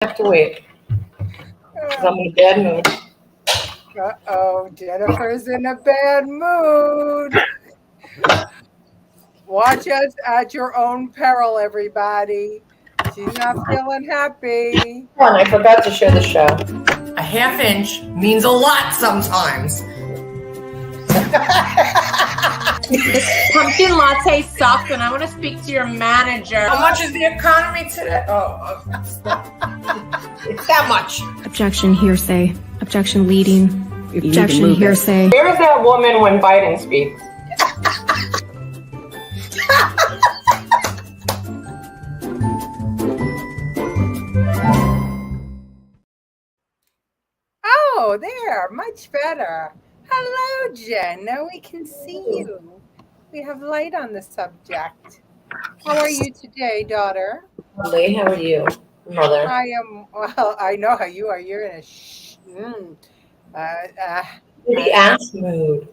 have to wait. 'Cause I'm in a bad mood. Uh-oh, Jennifer's in a bad mood. Watch us at your own peril, everybody. She's not feeling happy. Come on, I forgot to share the show. A half inch means a lot sometimes. This pumpkin latte sucks, and I want to speak to your manager. How much is the economy today? It's that much. Objection, hearsay. Objection, leading. Objection, hearsay. Where is that woman when Biden speaks? Oh, there, much better. Hello, Jen. Now we can see you. We have light on the subject. How are you today, daughter? Lee, how are you, mother? I am, well, I know how you are. You're in a The ass mood.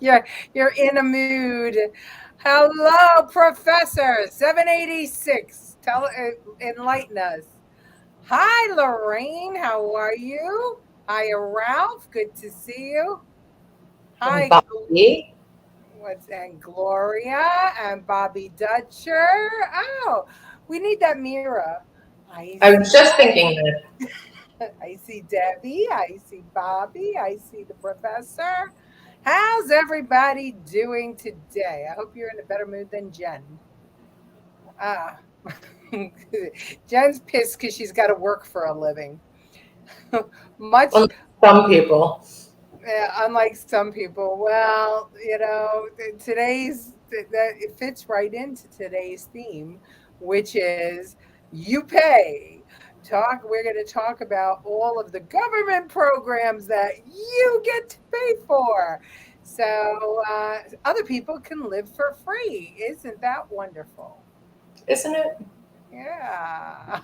yeah, you're in a mood. Hello, Professor 786. Enlighten us. Hi, Lorraine. How are you? Hi, Ralph. Good to see you. Hi, Bobby. and Gloria and Bobby Dutcher. Oh, we need that mirror. I was just thinking that. I see Debbie. I see Bobby. I see the professor. How's everybody doing today? I hope you're in a better mood than Jen. Jen's pissed because she's got to work for a living. Some people. Unlike some people. Well, you know, it fits right into today's theme, which is you pay. We're going to talk about all of the government programs that you get to pay for. So other people can live for free. Isn't that wonderful? Isn't it? Yeah.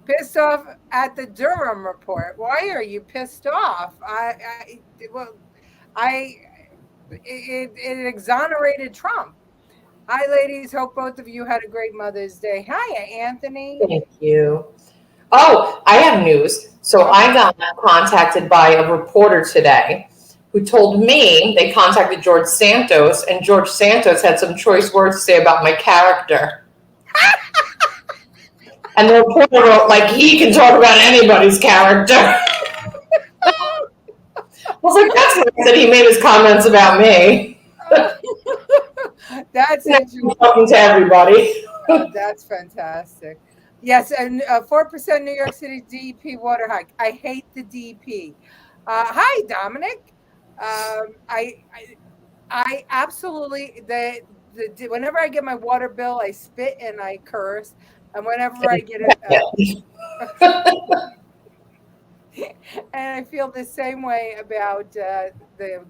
Pissed off at the Durham report. Why are you pissed off? It exonerated Trump. Hi, ladies. Hope both of you had a great Mother's Day. Hiya, Anthony. Thank you. Oh, I have news. So I got contacted by a reporter today who told me they contacted George Santos, and George Santos had some choice words to say about my character. And the reporter wrote, like, he can talk about anybody's character. I was like, that's nice that he made his comments about me. That's interesting. Talking to everybody. That's fantastic. Yes, and 4% New York City DEP water hike. I hate the DEP. Hi, Dominic. I absolutely whenever I get my water bill, I spit and I curse. And whenever I get it, and I feel the same way about the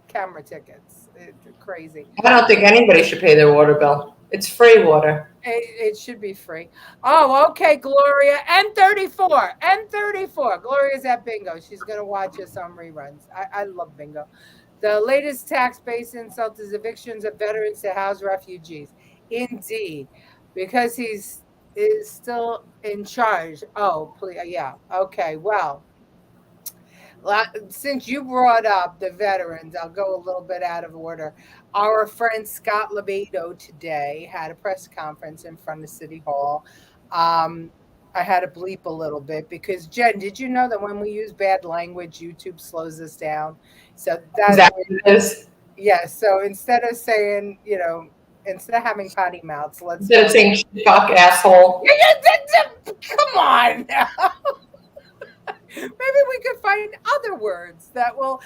camera tickets. It's crazy. I don't think anybody should pay their water bill. It's free water. It should be free. Oh, okay, Gloria. N34. Gloria's at bingo. She's going to watch us on reruns. I love bingo. The latest tax base insult is evictions of veterans to house refugees. Indeed. Because he's still in charge. Oh, please. Yeah. Okay. Well, since you brought up the veterans, I'll go a little bit out of order. Our friend Scott Lebedo today had a press conference in front of City Hall. I had to bleep a little bit because, Jen, did you know that when we use bad language, YouTube slows us down? So that's what it is. Yeah. So instead of saying, instead of having potty mouths, instead of saying fuck asshole. Come on now. Maybe we could find other words that will,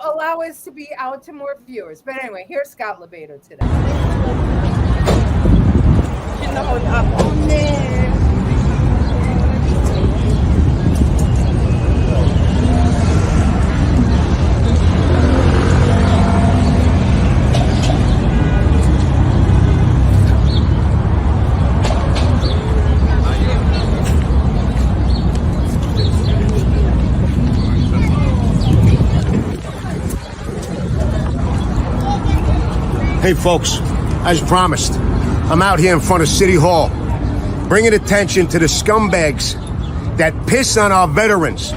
allow us to be out to more viewers. But anyway, here's Scott Lebedo today. Hey folks, as promised, I'm out here in front of City Hall, bringing attention to the scumbags that piss on our veterans.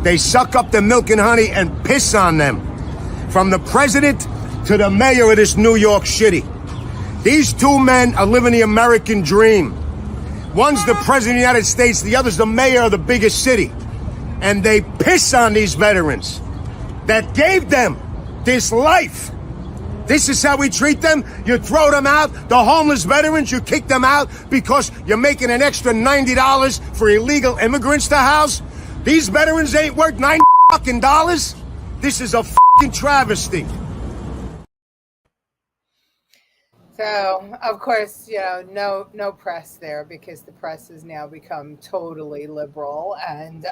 They suck up the milk and honey and piss on them. From the president to the mayor of this New York City. These two men are living the American dream. One's the president of the United States, the other's the mayor of the biggest city. And they piss on these veterans that gave them this life. This is how we treat them. You throw them out. The homeless veterans, you kick them out because you're making an extra $90 for illegal immigrants to house. These veterans ain't worth $90 fucking dollars. This is a fucking travesty. So, of course, you know, no press there because the press has now become totally liberal. And,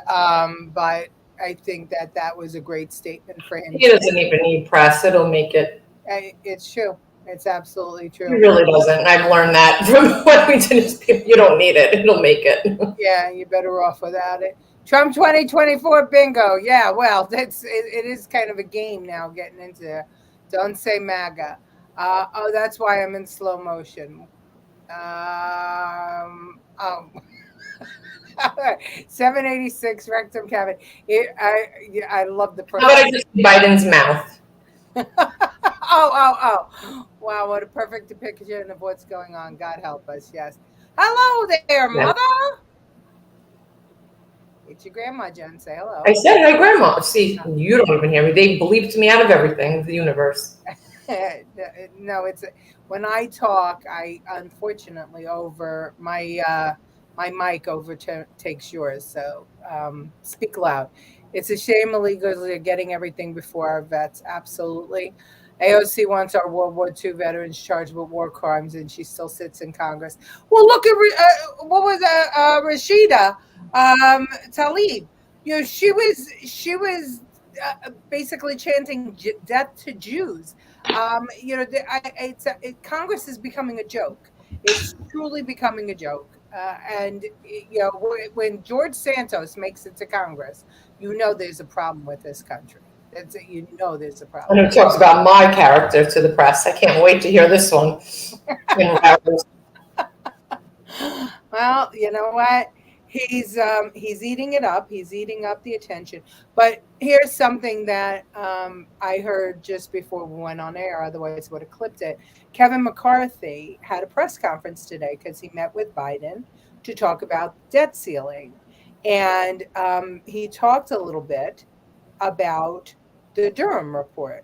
but I think that was a great statement for him. He doesn't even need press. It'll make it. It's true. It's absolutely true. He really doesn't. I've learned that from what we did. You don't need it. It'll make it. Yeah, you're better off without it. Trump 2024 bingo. Yeah, well, it is kind of a game now getting into. Don't say MAGA. Oh, that's why I'm in slow motion. 786 rectum cavity. I love the. How about I just see Biden's mouth? Oh. Wow, what a perfect depiction of what's going on. God help us. Yes. Hello there, mother. It's your grandma, Jen. Say hello. I said hi, Grandma. See, you don't even hear me. They bleeped me out of everything, the universe. No, it's when I talk, I unfortunately over my mic overtakes yours. So speak loud. It's a shame illegally are getting everything before our vets. Absolutely. AOC wants our World War II veterans charged with war crimes, and she still sits in Congress. Well, look at what was Rashida Tlaib. You know, she was basically chanting death to Jews. You know, Congress is becoming a joke. It's truly becoming a joke. And you know, when George Santos makes it to Congress, you know there's a problem with this country. You know there's a problem. And it talks about my character to the press. I can't wait to hear this one. Well, you know what? He's eating it up. He's eating up the attention. But here's something that I heard just before we went on air. Otherwise, I would have clipped it. Kevin McCarthy had a press conference today because he met with Biden to talk about debt ceiling. And he talked a little bit about the Durham report,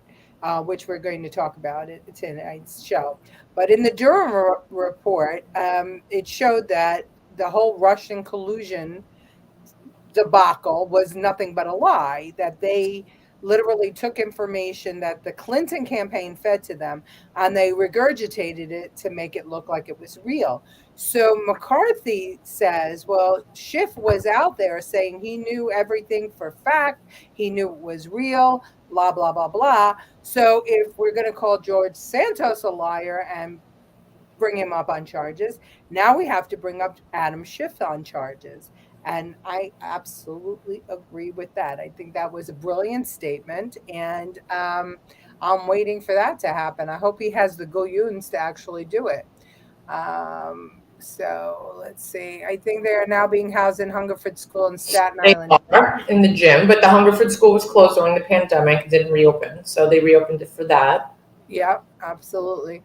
which we're going to talk about in tonight's show. But in the Durham report, it showed that the whole Russian collusion debacle was nothing but a lie, that they literally took information that the Clinton campaign fed to them and they regurgitated it to make it look like it was real. So McCarthy says, well, Schiff was out there saying he knew everything for fact. He knew it was real, blah, blah, blah, blah. So if we're going to call George Santos a liar and bring him up on charges, now we have to bring up Adam Schiff on charges. And I absolutely agree with that. I think that was a brilliant statement. And I'm waiting for that to happen. I hope he has the goons to actually do it. So let's see. I think they are now being housed in Hungerford School in Staten Island. They are in the gym, but the Hungerford School was closed during the pandemic. It didn't reopen. So they reopened it for that. Yeah, absolutely.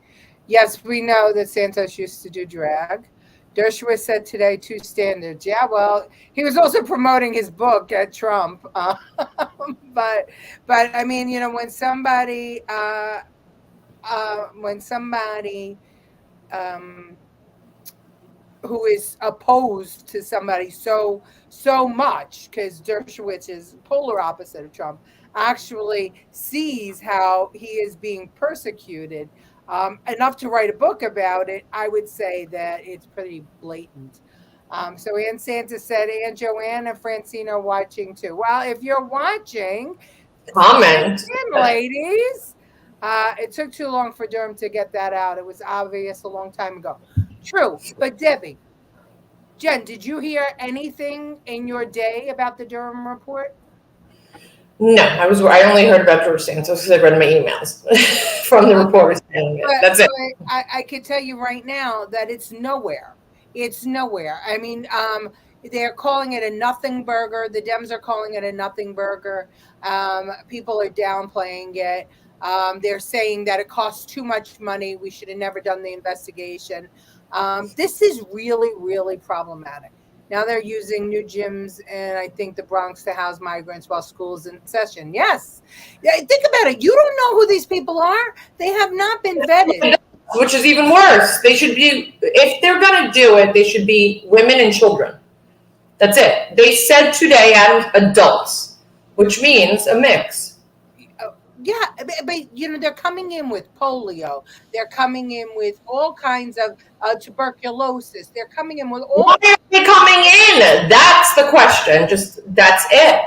Yes, we know that Santos used to do drag. Dershowitz said today 2 standards. Yeah, well, he was also promoting his book at Trump. But I mean, you know, when somebody who is opposed to somebody so much, because Dershowitz is polar opposite of Trump, actually sees how he is being persecuted enough to write a book about it, I would say that it's pretty blatant. So Ann Santa said, and Joanne and Francine are watching too. Well, if you're watching, comment, ladies. It took too long for Durham to get that out. It was obvious a long time ago. True, but Debbie, Jen, did you hear anything in your day about the Durham report? No, I only heard about George Santos because I read my emails from the reporters saying it. That's it. I can tell you right now that it's nowhere. It's nowhere. I mean, they're calling it a nothing burger. The Dems are calling it a nothing burger. People are downplaying it. They're saying that it costs too much money. We should have never done the investigation. This is really, really problematic. Now they're using new gyms and I think the Bronx to house migrants while school's in session. Yes. Think about it. You don't know who these people are. They have not been vetted. Which is even worse. They should be, if they're going to do it, they should be women and children. That's it. They said today adults, which means a mix. Yeah, but you know, they're coming in with polio. They're coming in with all kinds of tuberculosis. They're coming in with all. Why are they coming in? That's the question. That's it.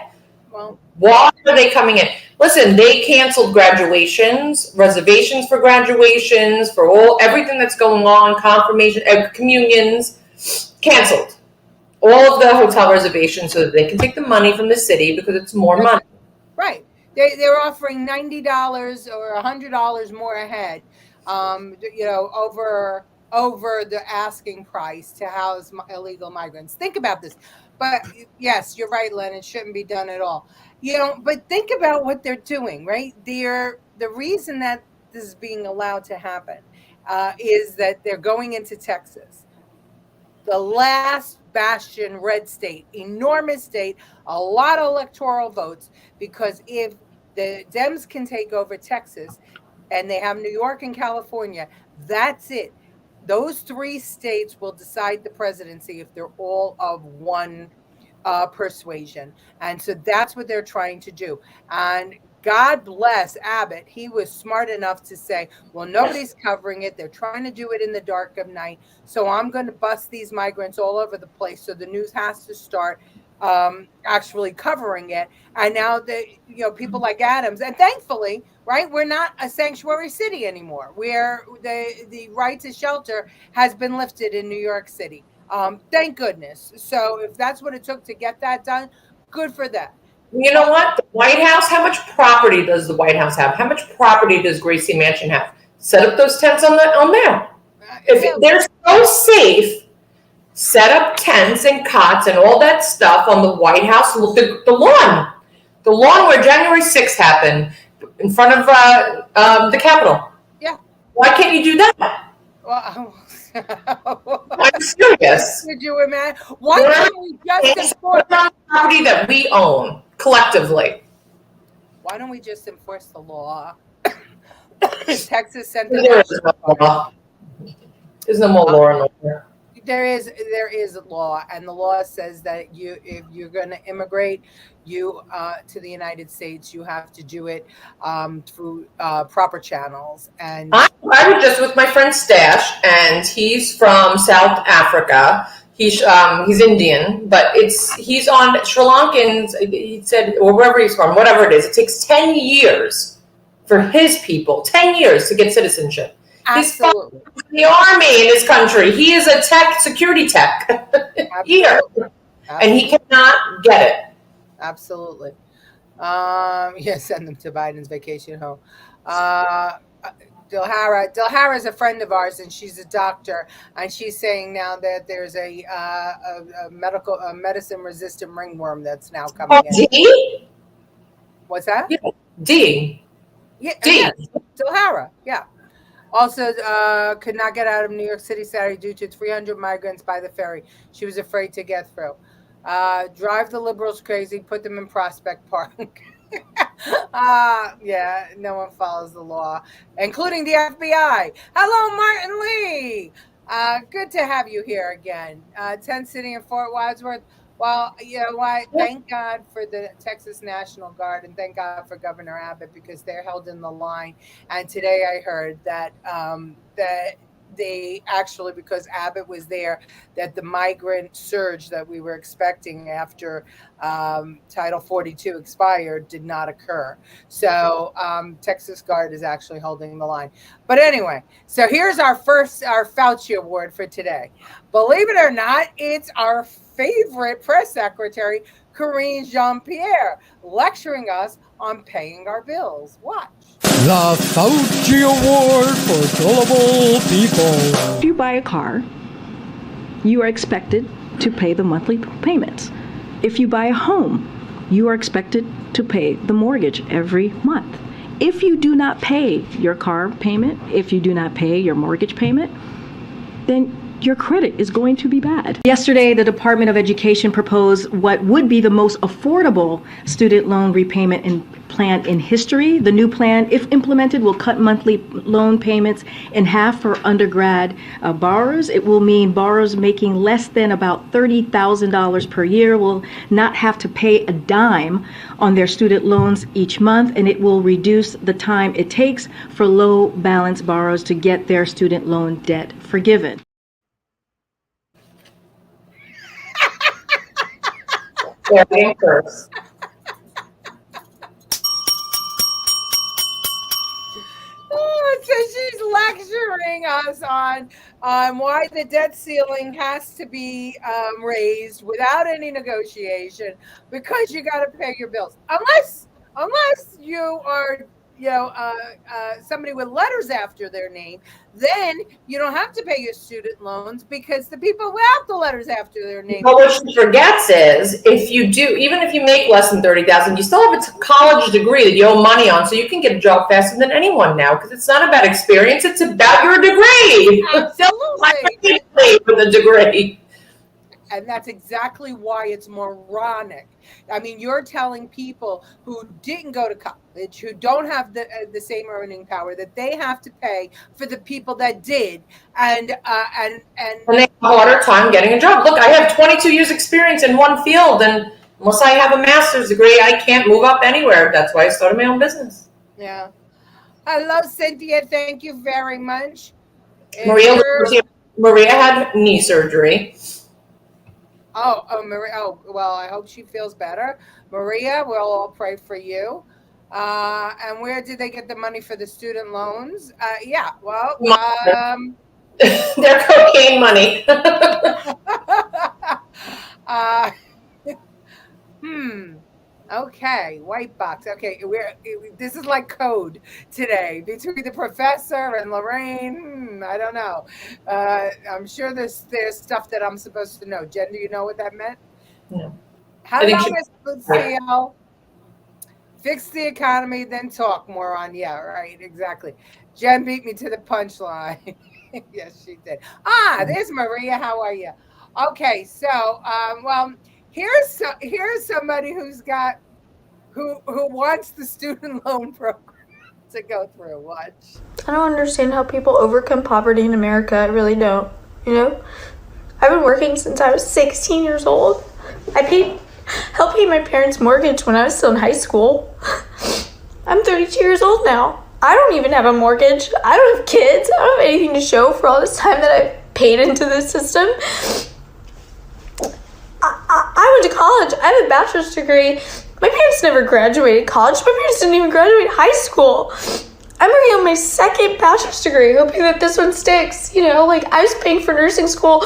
Well, why are they coming in? Listen, they canceled graduations, reservations for graduations, for everything that's going on, confirmation, communions, canceled. All of the hotel reservations so that they can take the money from the city because it's more money. Right. They're offering $90 or $100 more a head, you know, over the asking price to house illegal migrants. Think about this. But yes, you're right, Len. It shouldn't be done at all. You know, but think about what they're doing, right? The reason that this is being allowed to happen is that they're going into Texas, the last bastion red state, enormous state, a lot of electoral votes, because if the Dems can take over Texas and they have New York and California, that's it. Those three states will decide the presidency if they're all of one persuasion. And so that's what they're trying to do. And God bless Abbott. He was smart enough to say, well, nobody's covering it. They're trying to do it in the dark of night. So I'm going to bust these migrants all over the place. So the news has to start actually covering it. And now people like Adams, and thankfully, right, we're not a sanctuary city anymore, where the right to shelter has been lifted in New York City. Thank goodness. So if that's what it took to get that done, good for them. You know what? The White House, how much property does the White House have? How much property does Gracie Mansion have? Set up those tents on there. If they're so safe, set up tents and cots and all that stuff on the White House. Look at the lawn. The lawn where January 6th happened in front of the Capitol. Yeah. Why can't you do that? Well, I'm serious. Could you imagine? Why can't we just enforce property that we own collectively? Why don't we just enforce the law? Texas sent them. There's no more law in there. There is a law, and the law says that if you're going to immigrate to the United States, you have to do it through proper channels. And I was just with my friend Stash, and he's from South Africa. He's Indian, but he's on Sri Lankans. He said, or wherever he's from, whatever it is, it takes 10 years for his people, 10 years to get citizenship. Absolutely. He's the army in his country. He is a security tech here, and he cannot get it. Absolutely. Send them to Biden's vacation home. Dilhara is a friend of ours, and she's a doctor, and she's saying now that there's a medicine resistant ringworm that's now coming in. D? What's that? Yeah. D. Yeah, D. yes. Dilhara, yeah. Also, could not get out of New York City Saturday due to 300 migrants by the ferry. She was afraid to get through. Drive the liberals crazy, put them in Prospect Park. Yeah, no one follows the law, including the FBI. Hello, Martin Lee. Good to have you here again. Tent City in Fort Wadsworth. Well, you know what? Thank God for the Texas National Guard, and thank God for Governor Abbott, because they're held in the line. And today I heard that that they actually, because Abbott was there, that the migrant surge that we were expecting after Title 42 expired did not occur. So Texas Guard is actually holding the line. But anyway, so here's our Fauci Award for today. Believe it or not, it's our favorite press secretary, Karine Jean-Pierre, lecturing us on paying our bills. Watch. The Fauci Award for Gullible People. If you buy a car, you are expected to pay the monthly payments. If you buy a home, you are expected to pay the mortgage every month. If you do not pay your car payment, if you do not pay your mortgage payment, then your credit is going to be bad. Yesterday, the Department of Education proposed what would be the most affordable student loan repayment plan in history. The new plan, if implemented, will cut monthly loan payments in half for undergrad borrowers. It will mean borrowers making less than about $30,000 per year will not have to pay a dime on their student loans each month, and it will reduce the time it takes for low balance borrowers to get their student loan debt forgiven. Their anchors. So she's lecturing us on why the debt ceiling has to be raised without any negotiation, because you got to pay your bills, unless you are somebody with letters after their name. Then you don't have to pay your student loans because the people without the letters after their name. But what she forgets is, if you do, even if you make less than $30,000, you still have a college degree that you owe money on, so you can get a job faster than anyone now, because it's not about experience; it's about your degree. Absolutely, with a degree. And that's exactly why it's moronic. I mean, you're telling people who didn't go to college, who don't have the same earning power, that they have to pay for the people that did, and they have a harder time getting a job. Look, I have 22 years experience in one field, and unless I have a master's degree, I can't move up anywhere. That's why I started my own business. Yeah. Hello, Cynthia. Thank you very much. Maria had knee surgery. Maria. Oh, well, I hope she feels better. Maria, we'll all pray for you. And where did they get the money for the student loans? Their cocaine money. Okay, white box. Okay, this is like code today between the professor and Lorraine. I don't know. I'm sure there's stuff that I'm supposed to know. Jen, do you know what that meant? No. Hello, Miss Lucille. Fix the economy, then talk more on. Yeah, right, exactly. Jen beat me to the punchline. Yes, she did. There's Maria. How are you? Okay, so here's somebody who wants the student loan program to go through. Watch. I don't understand how people overcome poverty in America. I really don't. I've been working since I was 16 years old. I helped pay my parents' mortgage when I was still in high school. I'm 32 years old now. I don't even have a mortgage. I don't have kids. I don't have anything to show for all this time that I've paid into the system. I went to college. I have a bachelor's degree. My parents never graduated college. My parents didn't even graduate high school. I'm working on my second bachelor's degree, hoping that this one sticks. I was paying for nursing school,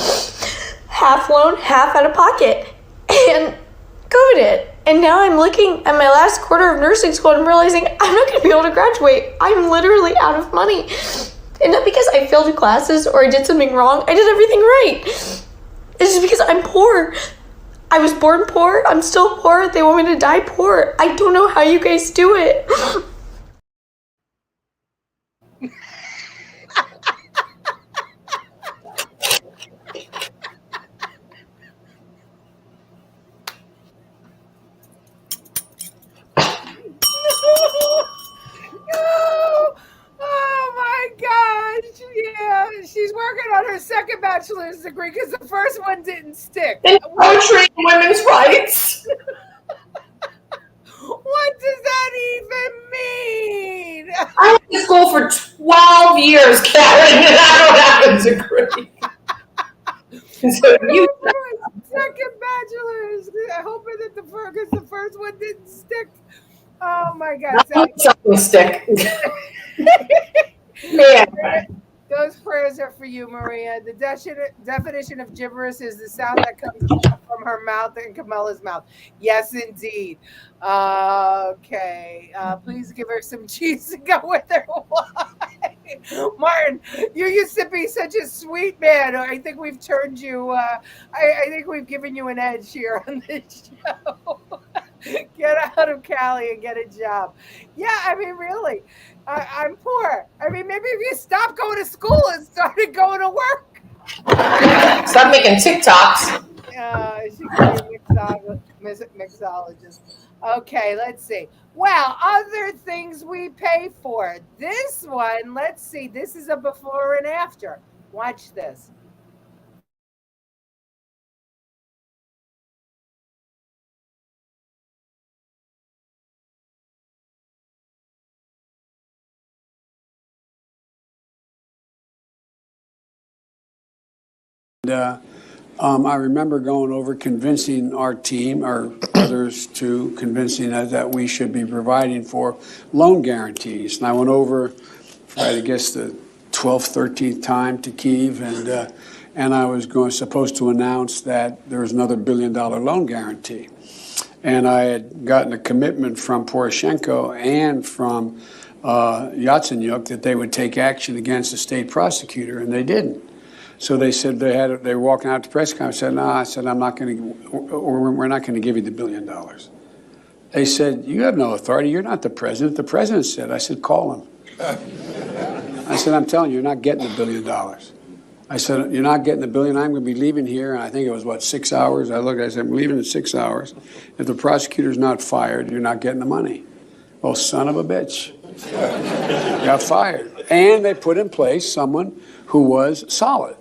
half loan, half out of pocket. And COVID hit. And now I'm looking at my last quarter of nursing school and I'm realizing I'm not going to be able to graduate. I'm literally out of money. And not because I failed classes or I did something wrong. I did everything right. It's just because I'm poor. I was born poor. I'm still poor. They want me to die poor. I don't know how you guys do it. Oh my gosh. Yeah, she's working on her second bachelor's degree because the first one didn't stick. In poetry and women's rights. What does that even mean? I went to school for 12 years, Karen, and I don't have a degree. So you second bachelor's. I hope that the first one didn't stick. Oh my God! something stick. Man. Those prayers are for you, Maria. The definition of gibberish is the sound that comes from her mouth and Camilla's mouth. Yes, indeed. Okay. Please give her some cheese to go with her wine. Martin, you used to be such a sweet man. I think we've turned you. I think we've given you an edge here on this show. Get out of Cali and get a job. Yeah, I mean, really, I'm poor. I mean, maybe if you stopped going to school and started going to work. Stop making TikToks. She could be a mixologist. Okay, let's see. Well, other things we pay for. This one, let's see. This is a before and after. Watch this. I remember going over convincing our team, or others too, convincing us that we should be providing for loan guarantees. And I went over for, I guess, the 12th, 13th time to Kyiv, and I was supposed to announce that there was another $1 billion loan guarantee. And I had gotten a commitment from Poroshenko and from Yatsenyuk that they would take action against the state prosecutor, and they didn't. So they said they were walking out to press conference. I said, no, I said, we're not going to give you the $1 billion. They said, you have no authority. You're not the president. The president said. I said, call him. I said, I'm telling you, you're not getting the $1 billion. I said, you're not getting the $1 billion. I'm going to be leaving here. And I think it was, 6 hours? I said, I'm leaving in 6 hours. If the prosecutor's not fired, you're not getting the money. Well, son of a bitch. Got fired. And they put in place someone who was solid.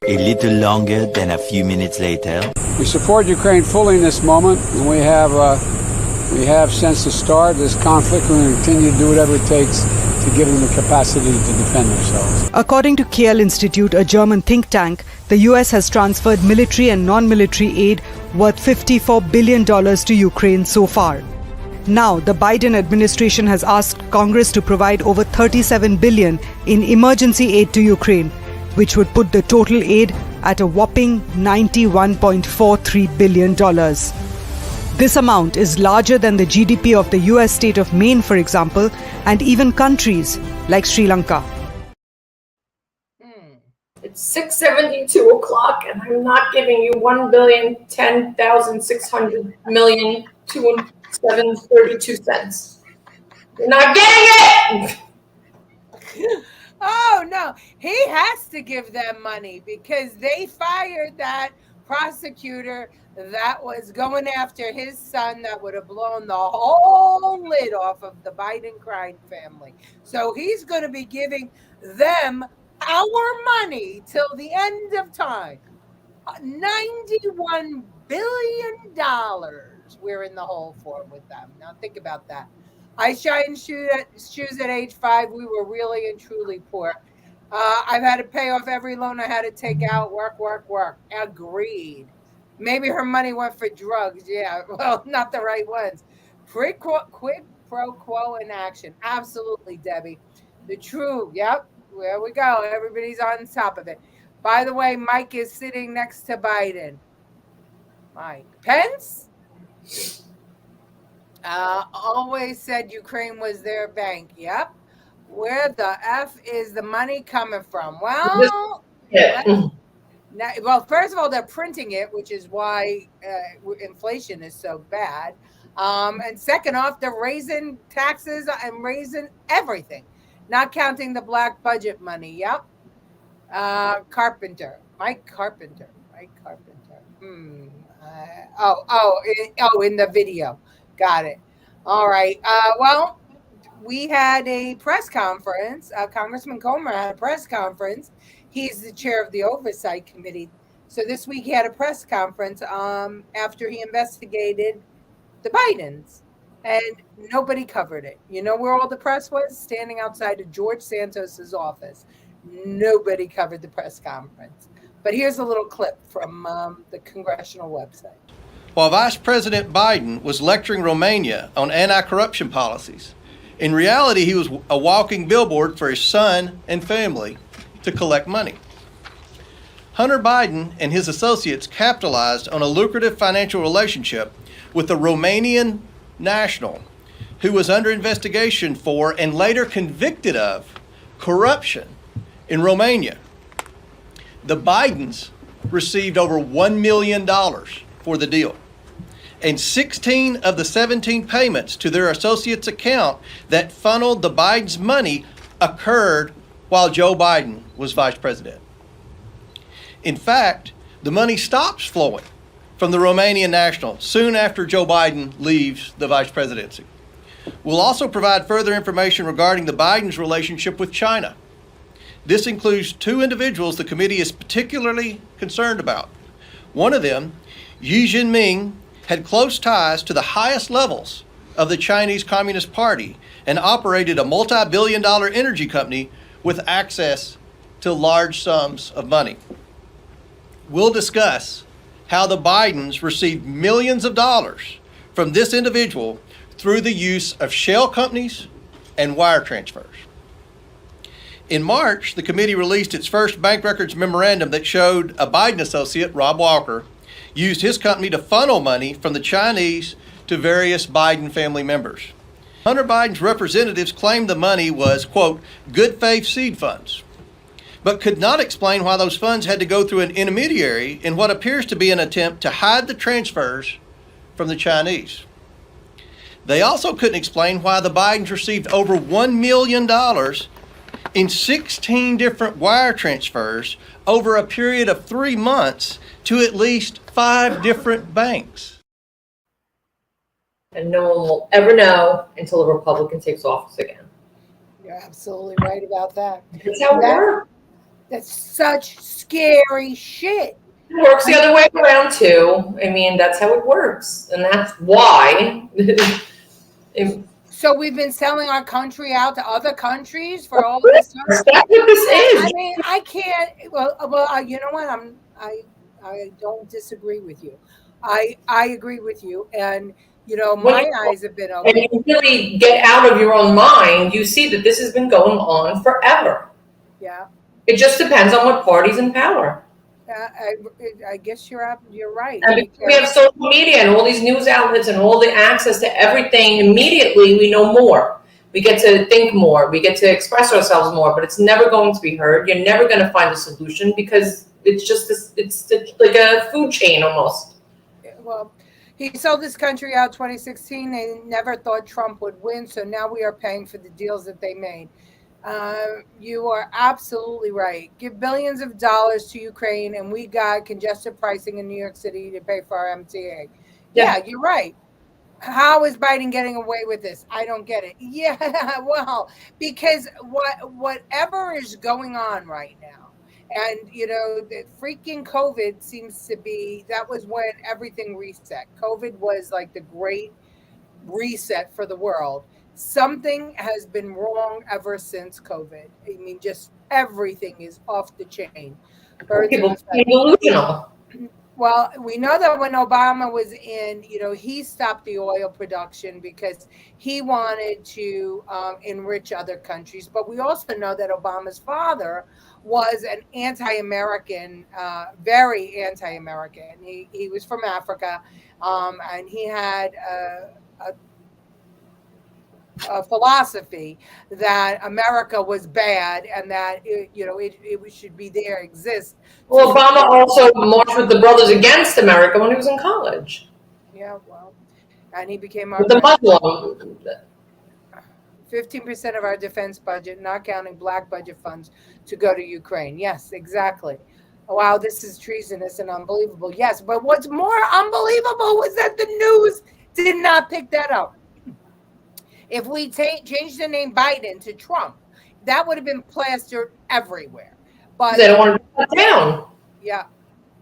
A little longer than a few minutes later. We support Ukraine fully in this moment, and we have since the start of this conflict. We're going to continue to do whatever it takes to give them the capacity to defend themselves. According to Kiel Institute, a German think tank, the U.S. has transferred military and non-military aid worth $54 billion to Ukraine so far. Now, the Biden administration has asked Congress to provide over $37 billion in emergency aid to Ukraine, which would put the total aid at a whopping $91.43 billion. This amount is larger than the GDP of the US state of Maine, for example, and even countries like Sri Lanka. It's 6:72 o'clock, and I'm not giving you 1,010,600,000,027.32 cents. You're not getting it. Oh no, he has to give them money because they fired that prosecutor that was going after his son that would have blown the whole lid off of the Biden crime family. So he's going to be giving them our money till the end of time. $91 billion we're in the hole for with them. Now think about that. I shined shoes at age 5. We were really and truly poor. I've had to pay off every loan I had to take out. Work. Agreed. Maybe her money went for drugs. Yeah, well, not the right ones. Quid pro quo in action. Absolutely, Debbie. The true. Yep. There we go. Everybody's on top of it. By the way, Mike is sitting next to Biden. Mike Pence? Always said Ukraine was their bank. Yep. Where the F is the money coming from? Well, first of all, they're printing it, which is why inflation is so bad. And second off, they're raising taxes and raising everything, not counting the black budget money. Yep. Mike Carpenter. In the video. Got it. All right. Well, we had a press conference. Congressman Comer had a press conference. He's the chair of the Oversight Committee. So this week he had a press conference after he investigated the Bidens. And nobody covered it. You know where all the press was? Standing outside of George Santos's office. Nobody covered the press conference. But here's a little clip from the congressional website. While Vice President Biden was lecturing Romania on anti-corruption policies, in reality, he was a walking billboard for his son and family to collect money. Hunter Biden and his associates capitalized on a lucrative financial relationship with a Romanian national who was under investigation for and later convicted of Corruption in Romania. The Bidens received over $1 million for the deal. And 16 of the 17 payments to their associates' account that funneled the Biden's money occurred while Joe Biden was vice president. In fact, the money stops flowing from the Romanian national soon after Joe Biden leaves the vice presidency. We'll also provide further information regarding the Biden's relationship with China. This includes two individuals the committee is particularly concerned about. One of them, Xi Jinping, had close ties to the highest levels of the Chinese Communist Party and operated a multi-billion-dollar energy company with access to large sums of money. We'll discuss how the Bidens received millions of dollars from this individual through the use of shell companies and wire transfers. In March, the committee released its first bank records memorandum that showed a Biden associate, Rob Walker, used his company to funnel money from the Chinese to various Biden family members. Hunter Biden's representatives claimed the money was, quote, good faith seed funds, but could not explain why those funds had to go through an intermediary in what appears to be an attempt to hide the transfers from the Chinese. They also couldn't explain why the Bidens received over $1 million in 16 different wire transfers over a period of 3 months to at least 5 different banks. And no one will ever know until a Republican takes office again. You're absolutely right about that. That's how it works. That's such scary shit. It works the other way around too. I mean, that's how it works. And that's why. So we've been selling our country out to other countries for all this time. That's what this is. I mean, I can't. Well, you know what? I don't disagree with you. I agree with you, and you know, my eyes have been open. And you really get out of your own mind. You see that this has been going on forever. Yeah. It just depends on what party's in power. I guess you're right. And we have social media and all these news outlets and all the access to everything. Immediately, we know more. We get to think more. We get to express ourselves more. But it's never going to be heard. You're never going to find a solution because it's just this. It's like a food chain almost. Well, he sold this country out 2016. They never thought Trump would win. So now we are paying for the deals that they made. You are absolutely right. Give billions of dollars to Ukraine, and we got congested pricing in New York City to pay for our MTA. Yeah, you're right. How is Biden getting away with this? I don't get it. Yeah, well, because whatever is going on right now, and you know, the freaking COVID seems to be, that was when everything reset. COVID was like the great reset for the world. Something has been wrong ever since COVID. I mean, just everything is off the chain. People are delusional. Well, we know that when Obama was in, you know, he stopped the oil production because he wanted to enrich other countries. But we also know that Obama's father was an anti-American, very anti-American. He was from Africa, and he had a philosophy that America was bad and that it should be there, exist. Well, Obama also marched with the Brothers Against America when he was in college. Yeah, well, and he became our the Muslim. 15% of our defense budget, not counting black budget funds, to go to Ukraine. Yes, exactly. Wow, this is treasonous and unbelievable. Yes, but what's more unbelievable was that the news did not pick that up. If we changed the name Biden to Trump, that would have been plastered everywhere. But they don't want to shut down. Yeah,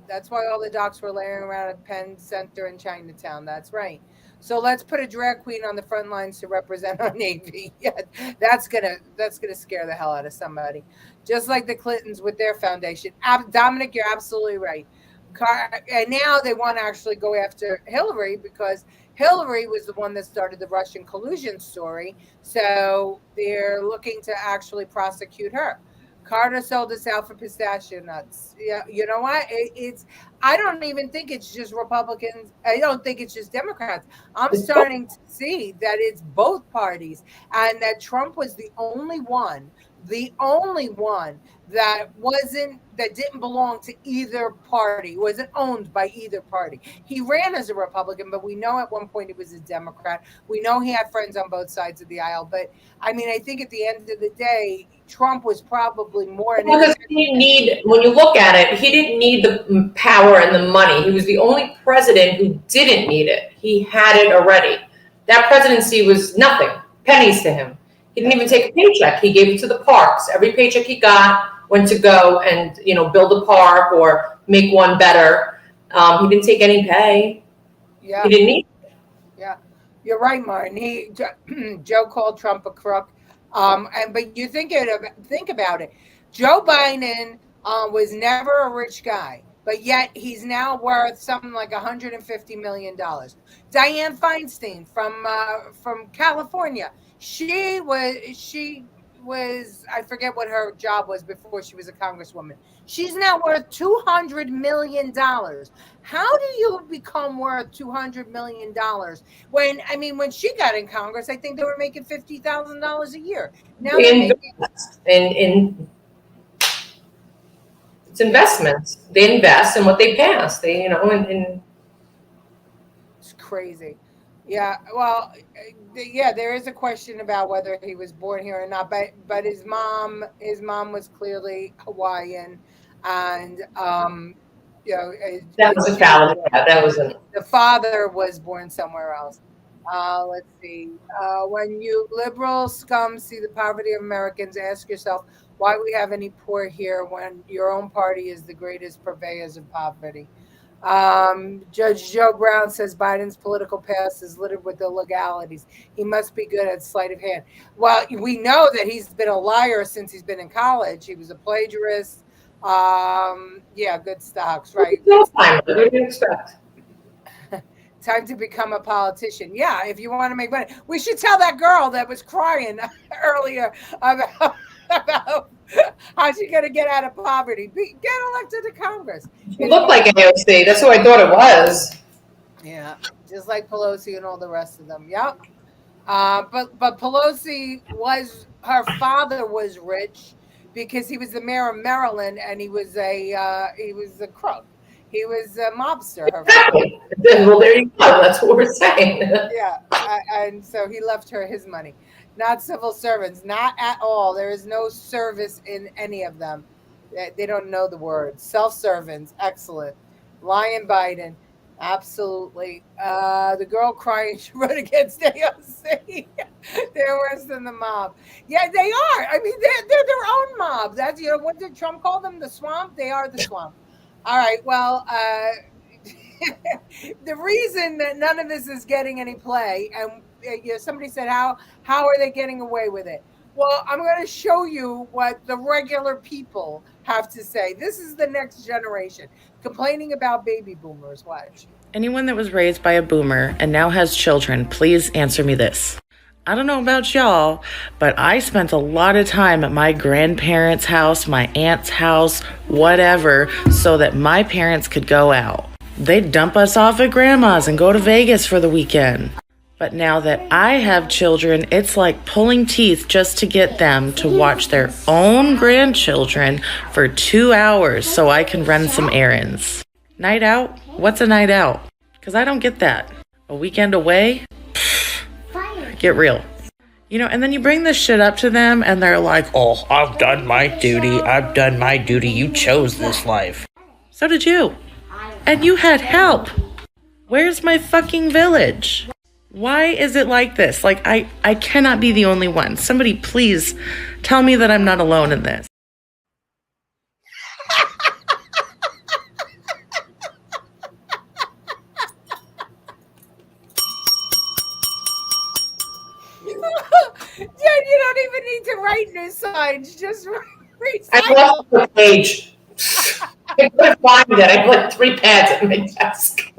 that's why all the docs were laying around at Penn Center in Chinatown. That's right. So let's put a drag queen on the front lines to represent our Navy. Yeah, that's gonna scare the hell out of somebody. Just like the Clintons with their foundation. Dominic, you're absolutely right. And now they want to actually go after Hillary because Hillary was the one that started the Russian collusion story. So they're looking to actually prosecute her. Carter sold us out for pistachio nuts. Yeah, you know what? I don't even think it's just Republicans. I don't think it's just Democrats. I'm starting to see that it's both parties and that Trump was the only one the only one that didn't belong to either party, wasn't owned by either party. He ran as a Republican, but we know at one point he was a Democrat. We know he had friends on both sides of the aisle. But I mean, I think at the end of the day, Trump was probably more. Because he didn't need, when you look at it, he didn't need the power and the money. He was the only president who didn't need it. He had it already. That presidency was nothing, pennies to him. He didn't even take a paycheck. He gave it to the parks. Every paycheck he got went to go and, build a park or make one better. He didn't take any pay. Yeah. He didn't need it. Yeah. You're right, Martin. Joe called Trump a crook. But you think about it. Joe Biden was never a rich guy, but yet he's now worth something like $150 million. Dianne Feinstein from California. She was, I forget what her job was before she was a congresswoman. She's now worth $200 million. How do you become worth $200 million? When she got in Congress, I think they were making $50,000 a year. Now in it's investments. They invest in what they pass. And it's crazy. Yeah, well, there is a question about whether he was born here or not, but his mom was clearly Hawaiian, and that was a valid. That was the father was born somewhere else. Let's see. When you liberal scum see the poverty of Americans, ask yourself why we have any poor here when your own party is the greatest purveyors of poverty. Judge Joe Brown says Biden's political past is littered with illegalities. He must be good at sleight of hand. Well, we know that he's been a liar since he's been in college. He was a plagiarist. Good stocks, right? What do you expect? Time to become a politician. Yeah, if you want to make money. We should tell that girl that was crying earlier about how's she going to get out of poverty? Get elected to Congress. You look like AOC. That's who I thought it was. Yeah, just like Pelosi and all the rest of them. Yep. But Pelosi her father was rich because he was the mayor of Maryland and he was a crook. He was a mobster. Exactly. Well, there you go. That's what we're saying. Yeah, and so he left her his money. Not civil servants, not at all. There is no service in any of them. They don't know the word. Self-servants, excellent. Lion Biden, absolutely. The girl crying she run against AOC. They're worse than the mob. Yeah, they are. I mean, they're their own mob. That's what did Trump call them? The swamp. They are the swamp. All right. Well, the reason that none of this is getting any play, and somebody said, how are they getting away with it? Well, I'm going to show you what the regular people have to say. This is the next generation complaining about baby boomers. Watch. Anyone that was raised by a boomer and now has children, please answer me this. I don't know about y'all, but I spent a lot of time at my grandparents' house, my aunt's house, whatever, so that my parents could go out. They'd dump us off at grandma's and go to Vegas for the weekend. But now that I have children, it's like pulling teeth just to get them to watch their own grandchildren for 2 hours so I can run some errands. Night out? What's a night out? Because I don't get that. A weekend away? Get real. And then you bring this shit up to them and they're like, oh, I've done my duty. I've done my duty. You chose this life. So did you. And you had help. Where's my fucking village? Why is it like this? Like, I cannot be the only one. Somebody please tell me that I'm not alone in this. Jen, you don't even need to write new signs. Just recycle. I lost the page. I couldn't find it. I have like 3 pads at my desk.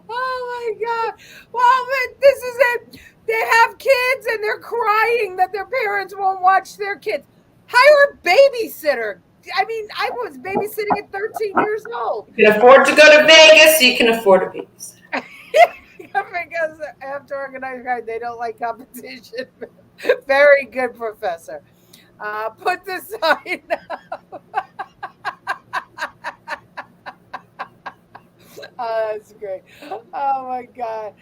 Oh my God. Well, this is it. They have kids and they're crying that their parents won't watch their kids. Hire a babysitter. I mean, I was babysitting at 13 years old. You can afford to go to Vegas, you can afford a babysitter. Because after organized crime, they don't like competition. Very good, Professor. Put the sign up. Oh, that's great. Oh my God.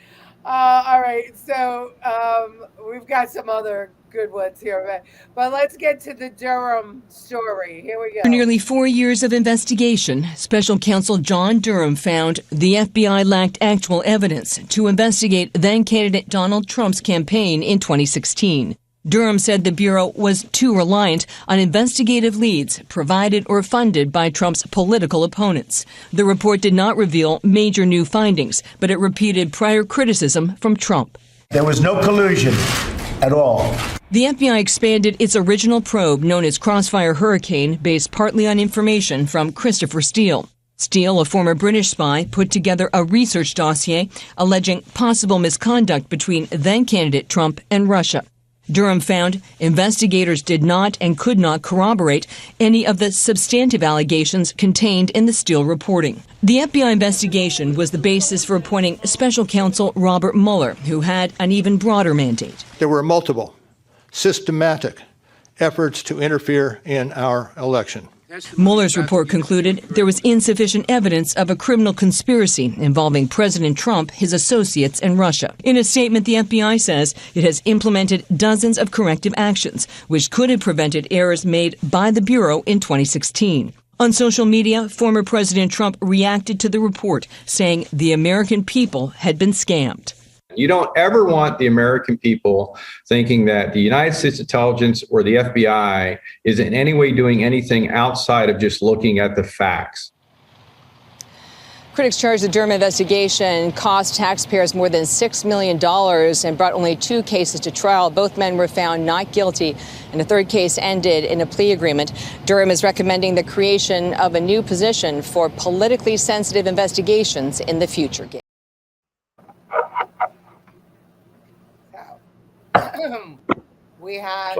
All right. So we've got some other good ones here, but let's get to the Durham story. Here we go. For nearly 4 years of investigation, Special Counsel John Durham found the FBI lacked actual evidence to investigate then-candidate Donald Trump's campaign in 2016. Durham said the Bureau was too reliant on investigative leads provided or funded by Trump's political opponents. The report did not reveal major new findings, but it repeated prior criticism from Trump. There was no collusion at all. The FBI expanded its original probe, known as Crossfire Hurricane, based partly on information from Christopher Steele. Steele, a former British spy, put together a research dossier alleging possible misconduct between then-candidate Trump and Russia. Durham found investigators did not and could not corroborate any of the substantive allegations contained in the Steele reporting. The FBI investigation was the basis for appointing Special Counsel Robert Mueller, who had an even broader mandate. There were multiple, systematic efforts to interfere in our election. Mueller's report concluded there was insufficient evidence of a criminal conspiracy involving President Trump, his associates, and Russia. In a statement, the FBI says it has implemented dozens of corrective actions, which could have prevented errors made by the Bureau in 2016. On social media, former President Trump reacted to the report, saying the American people had been scammed. You don't ever want the American people thinking that the United States intelligence or the FBI is in any way doing anything outside of just looking at the facts. Critics charge the Durham investigation cost taxpayers more than $6 million and brought only 2 cases to trial. Both men were found not guilty, and a third case ended in a plea agreement. Durham is recommending the creation of a new position for politically sensitive investigations in the future. We have.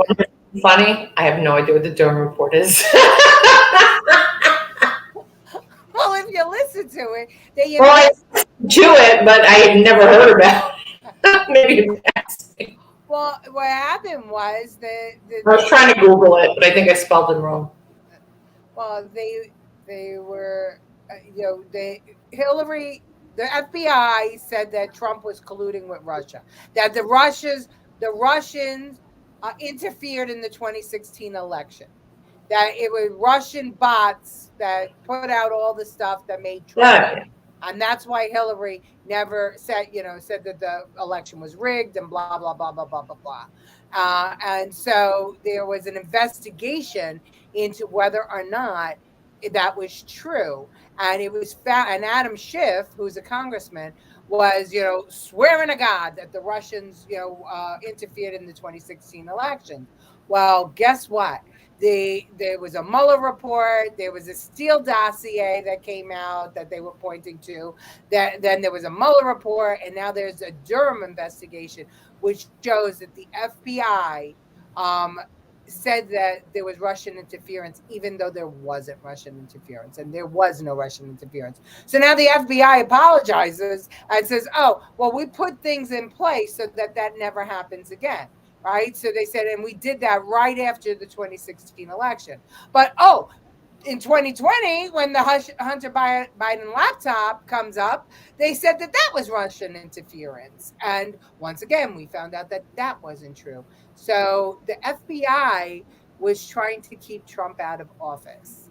Funny? I have no idea what the Durham report is. Well, if you listen to it, they. Well, I listened to it, but I had never heard about it. Maybe that's me. Well, what happened was that. I was trying to Google it, but I think I spelled it wrong. Well, they were, Hillary, the FBI said that Trump was colluding with Russia, that the Russians interfered in the 2016 election, that it was Russian bots that put out all the stuff that made Trump, and that's why Hillary never said that the election was rigged and blah blah blah blah blah blah blah. And so there was an investigation into whether or not that was true, and it was found. And Adam Schiff, who's a congressman, was swearing to God that the Russians interfered in the 2016 election. Well, guess what? There was a Mueller report. There was a Steele dossier that came out that they were pointing to. Then there was a Mueller report, and now there's a Durham investigation, which shows that the FBI said that there was Russian interference, even though there wasn't Russian interference, and there was no Russian interference. So now the FBI apologizes and says, oh, well, we put things in place so that never happens again, right? So they said, and we did that right after the 2016 election. But, in 2020, when the Hunter Biden laptop comes up, they said that was Russian interference. And once again, we found out that wasn't true. So the FBI was trying to keep Trump out of office.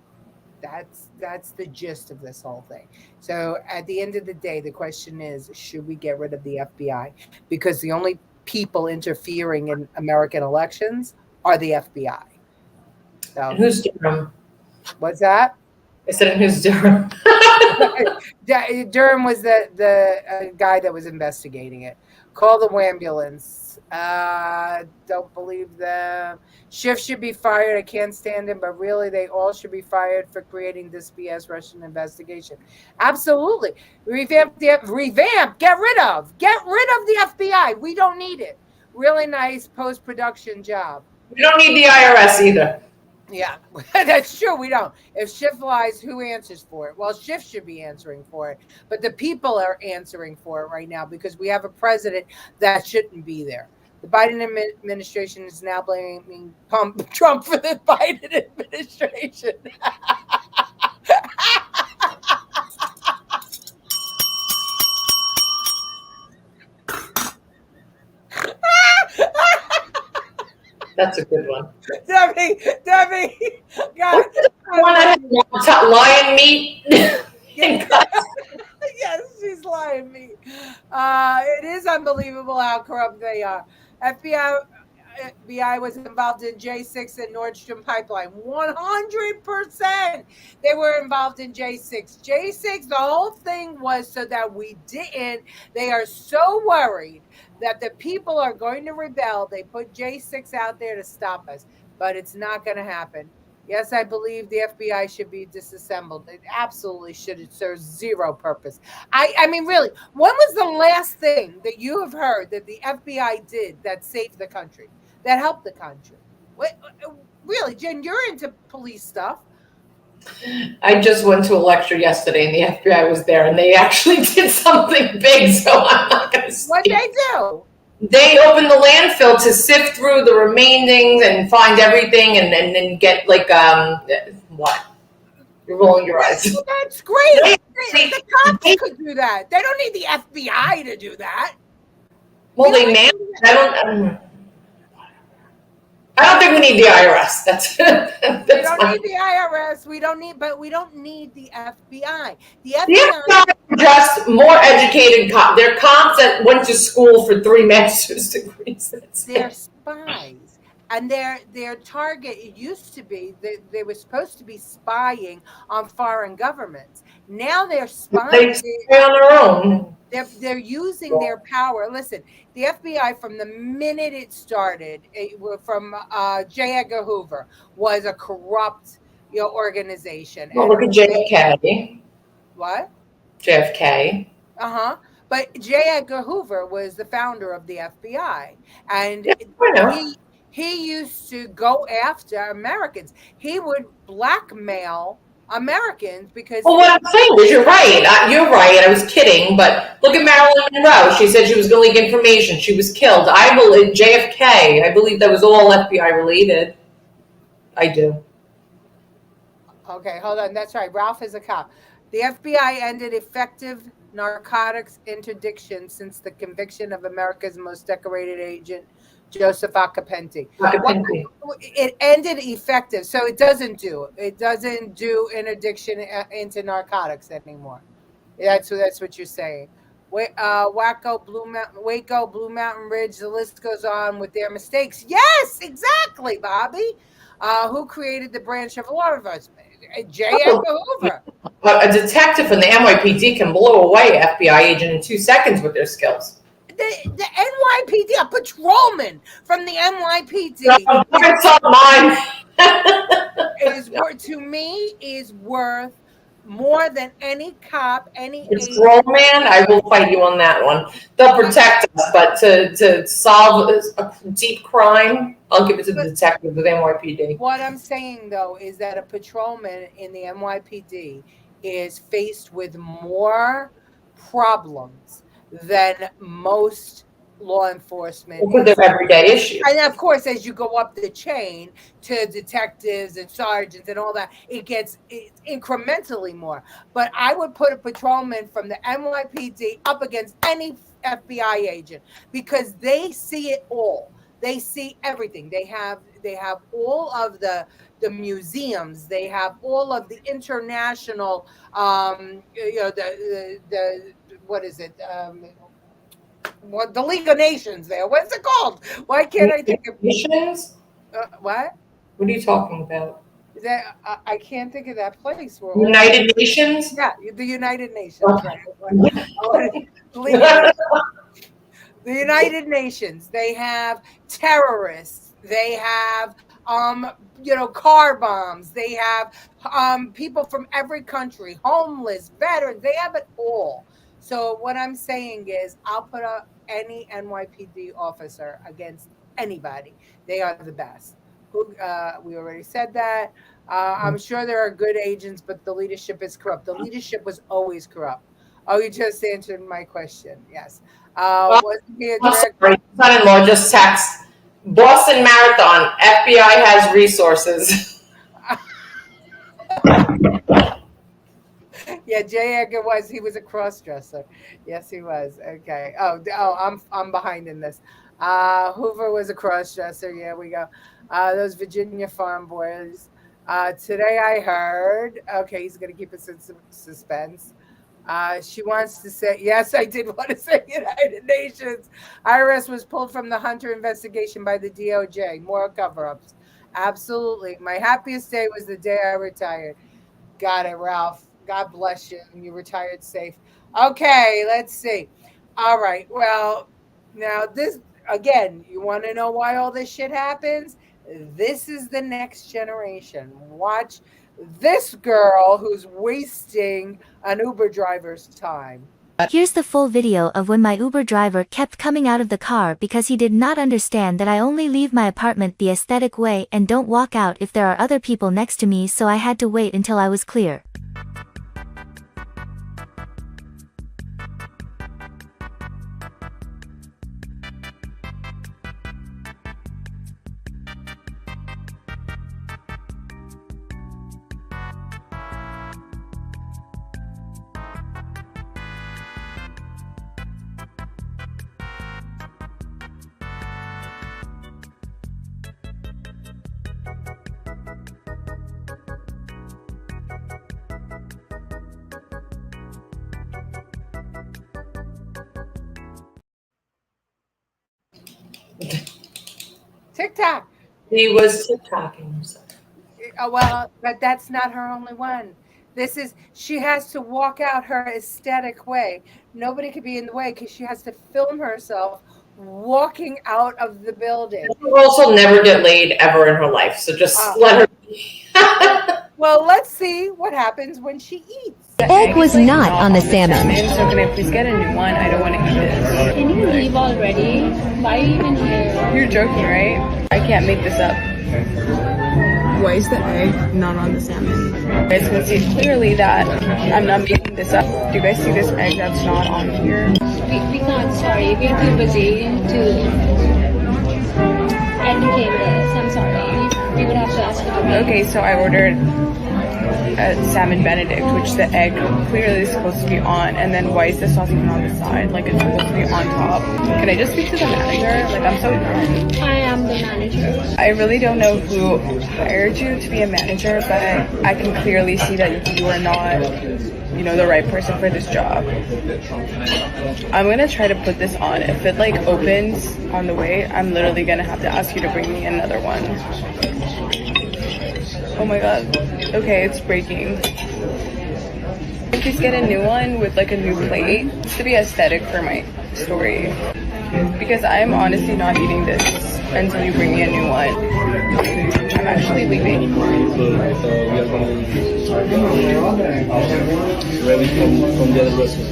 That's the gist of this whole thing. So at the end of the day, the question is, should we get rid of the FBI? Because the only people interfering in American elections are the FBI. So, and who's Durham? What's that? I said, who's Durham? Durham was the guy that was investigating it. Call the ambulance. Don't believe them. Schiff should be fired. I can't stand him, but really they all should be fired for creating this BS Russian investigation. Absolutely. Revamp, get rid of the FBI. We don't need it. Really nice post-production job. We don't need the IRS either. Yeah, that's true. We don't. If Schiff lies, who answers for it? Well, Schiff should be answering for it, but the people are answering for it right now because we have a president that shouldn't be there. The Biden administration is now blaming Trump for the Biden administration. That's a good one. Debbie, God. One that had lion meat. Yes, she's lying me. It is unbelievable how corrupt they are. FBI was involved in J6 and Nordstrom pipeline. 100% they were involved in J6. J6, the whole thing was so that we didn't. They are so worried that the people are going to rebel. They put J6 out there to stop us, but it's not going to happen. Yes, I believe the FBI should be disassembled. It absolutely should. It serves zero purpose. I mean, really, when was the last thing that you have heard that the FBI did that saved the country, that helped the country? Really, Jen, you're into police stuff. I just went to a lecture yesterday, and the FBI was there, and they actually did something big. So I'm not going to say. What'd they do? They opened the landfill to sift through the remainings and find everything, and then get like what? You're rolling your eyes. Well, that's great. The cops could do that. They don't need the FBI to do that. Well, they manage. I don't think we need the IRS. That's we don't need the IRS. We don't need the FBI. The FBI are just more educated cops. They're cops that went to school for 3 master's degrees. They're spies. And their target, it used to be, they were supposed to be spying on foreign governments. Now they're spying. They spy on their own. They're using their power. Listen, the FBI, from the minute it started, from J. Edgar Hoover, was a corrupt organization. Well, look at JFK. What? JFK. But J. Edgar Hoover was the founder of the FBI, and he used to go after Americans. He would blackmail Americans because. Well, what I'm saying is, you're right. You're right. I was kidding, but look at Marilyn Monroe. She said she was going to leak information. She was killed. I believe JFK. I believe that was all FBI related. I do. Okay, hold on. That's right. Ralph is a cop. The FBI ended effective narcotics interdiction since the conviction of America's most decorated agent, Joseph Acapente. It ended effective, so it doesn't do interdiction into narcotics anymore. That's what you're saying. Waco, Blue Mountain Ridge, the list goes on with their mistakes. Yes, exactly, Bobby. Who created the branch of law enforcement? J. Edgar Hoover. A detective from the NYPD can blow away an FBI agent in 2 seconds with their skills. The NYPD, a patrolman from the NYPD, to me is worth more than any cop, any patrolman. I will fight you on that one. They'll protect us, but to solve a deep crime, I'll give it to the detective with NYPD. What I'm saying, though, is that a patrolman in the NYPD is faced with more problems than most law enforcement. Because they're everyday issues. And of course, as you go up the chain to detectives and sergeants and all that, it's incrementally more. But I would put a patrolman from the NYPD up against any FBI agent because they see it all. They see everything. They have all of the museums. They have all of the international, what is it? What the League of Nations there? What's it called? Why can't I think of nations? What? What are you talking about? Is that I can't think of that place. United Nations? Yeah, the United Nations. Right. The United Nations. They have terrorists. They have car bombs. They have people from every country, homeless, veterans. They have it all. So what I'm saying is I'll put up any NYPD officer against anybody. They are the best. We already said that. I'm sure there are good agents, but the leadership is corrupt. The leadership was always corrupt. Oh, you just answered my question. Yes. Was he a I'm drag? sorry, son-in-law just text Boston Marathon. FBI has resources. Yeah, J. Edgar was. He was a cross-dresser. Yes, he was. Okay. I'm behind in this. Hoover was a cross-dresser. Yeah, we go. Those Virginia farm boys. Today I heard. Okay, he's gonna keep us in suspense. She wants to say, yes, I did want to say United Nations. IRS was pulled from the Hunter investigation by the DOJ. More cover-ups. Absolutely. My happiest day was the day I retired. Got it, Ralph. God bless you. And you retired safe. Okay, let's see. All right. Well, now this, again, you want to know why all this shit happens? This is the next generation. Watch this girl who's wasting an Uber driver's time. Here's the full video of when my Uber driver kept coming out of the car because he did not understand that I only leave my apartment the aesthetic way and don't walk out if there are other people next to me, so I had to wait until I was clear. TikTok. He was TikToking himself. Well, but that's not her only one. She has to walk out her aesthetic way. Nobody could be in the way because she has to film herself walking out of the building. She also never get laid ever in her life, so just let her. Well, let's see what happens when she eats. The egg was not on the salmon. So can I please get a new one? I don't want to eat this. Can you leave already? Why are you even here? You're joking, right? I can't make this up. Why is the egg not on the salmon? You guys can see clearly that I'm not making this up. Do you guys see this egg that's not on here? We can't, sorry. We're too busy to entertain this. I'm sorry. We would have to ask you to wait. Okay, so I ordered a salmon benedict, which the egg clearly is supposed to be on, and then why is the sauce even on the side? Like, it's supposed to be on top. Can I just speak to the manager? Like, I'm so done. I am the manager. I really don't know who hired you to be a manager, but I can clearly see that you are not, the right person for this job. I'm gonna try to put this on. If it opens on the way, I'm literally gonna have to ask you to bring me another one. Oh my god. Okay, it's breaking. Please get a new one with a new plate. It's to be aesthetic for my story. Because I'm honestly not eating this until you bring me a new one. I'm actually leaving.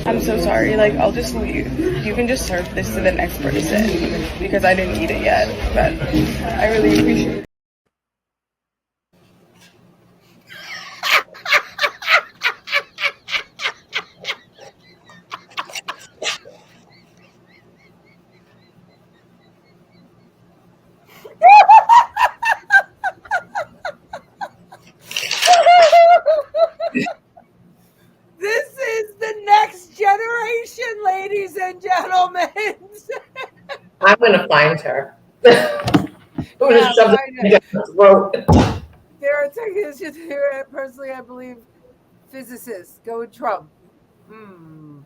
I'm so sorry. I'll just leave. You can just serve this to the next person because I didn't eat it yet. But I really appreciate it. This is the next generation, ladies and gentlemen. I'm gonna find her. I'm gonna shove it down her throat. There are technicians here. Personally, I believe physicists. Go with Trump. Who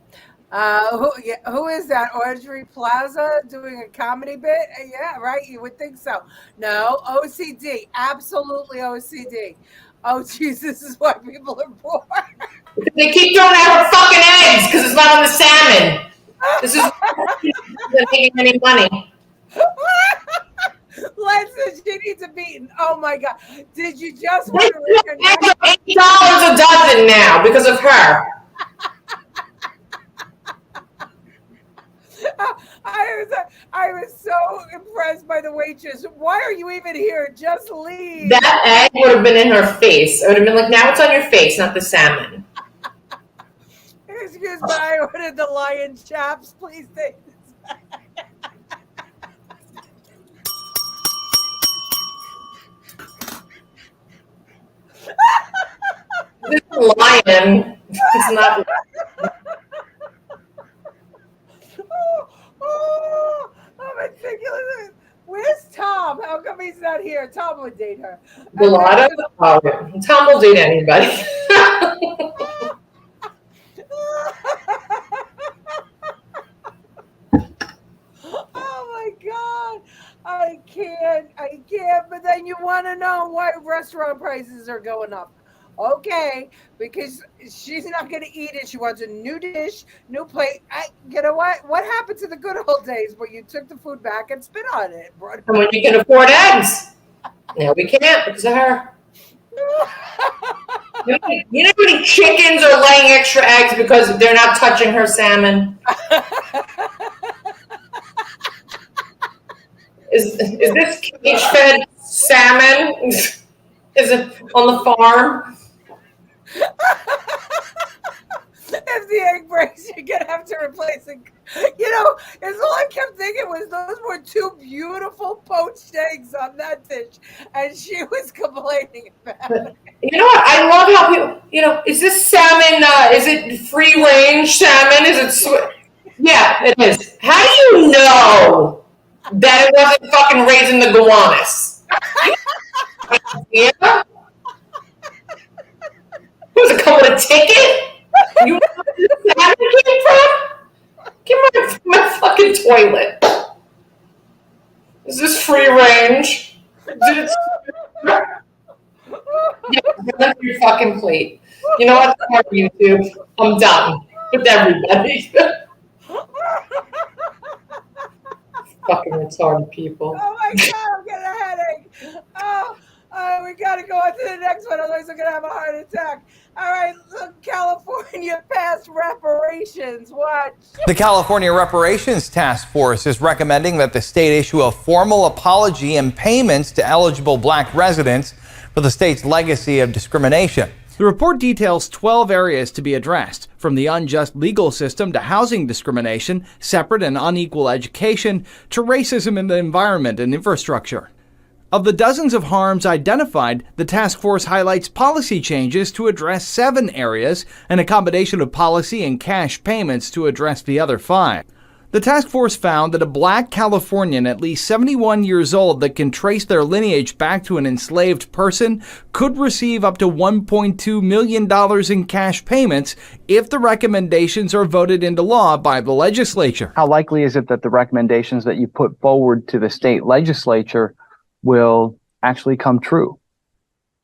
is that? Audrey Plaza doing a comedy bit? Yeah, right. You would think so. No, OCD. Absolutely OCD. Oh, jeez, this is why people are poor. They keep throwing out her fucking eggs because it's not on the salmon. This is not making any money. Listen, she needs a beating. Oh my god! Did you just want to Eggs are $8 a dozen now because of her. I was so impressed by the waitress. Why are you even here? Just leave. That egg would have been in her face. It would have been like, now it's on your face, not the salmon. Excuse me, I ordered the lion chops. Please take this This lion is not. Oh, ridiculous. Where's Tom? How come he's not here? Tom would date her. Mulatto? Oh, Tom will date anybody. Oh my God. I can't. But then you want to know why restaurant prices are going up. Okay, because she's not going to eat it. She wants a new dish, new plate. You know what? What happened to the good old days where you took the food back and spit on it? And when you can afford eggs. Now we can't because of her. You know how many chickens are laying extra eggs because they're not touching her salmon? Is this cage-fed salmon? Is it on the farm? If the egg breaks, you're going to have to replace it. You know, it's all I kept thinking was those were two beautiful poached eggs on that dish, and she was complaining about it. You know what? I love how people, is this salmon, is it free range salmon? Is it Yeah, it is. How do you know that it wasn't fucking raising the gowanus? Yeah? Was it come with a ticket? You know where the salmon came from? Get my fucking toilet. Is this free range? Did it? Yeah, that's your fucking plate. You know what? Sorry, YouTube. I'm done with everybody. Fucking retarded people. Oh my God, I'm getting a headache. Oh, we got to go on to the next one, otherwise I'm going to have a heart attack. All right, look, California passed reparations. Watch. The California Reparations Task Force is recommending that the state issue a formal apology and payments to eligible black residents for the state's legacy of discrimination. The report details 12 areas to be addressed, from the unjust legal system to housing discrimination, separate and unequal education, to racism in the environment and infrastructure. Of the dozens of harms identified, the task force highlights policy changes to address 7 areas and a combination of policy and cash payments to address the other 5. The task force found that a black Californian at least 71 years old that can trace their lineage back to an enslaved person could receive up to $1.2 million in cash payments if the recommendations are voted into law by the legislature. How likely is it that the recommendations that you put forward to the state legislature will actually come true?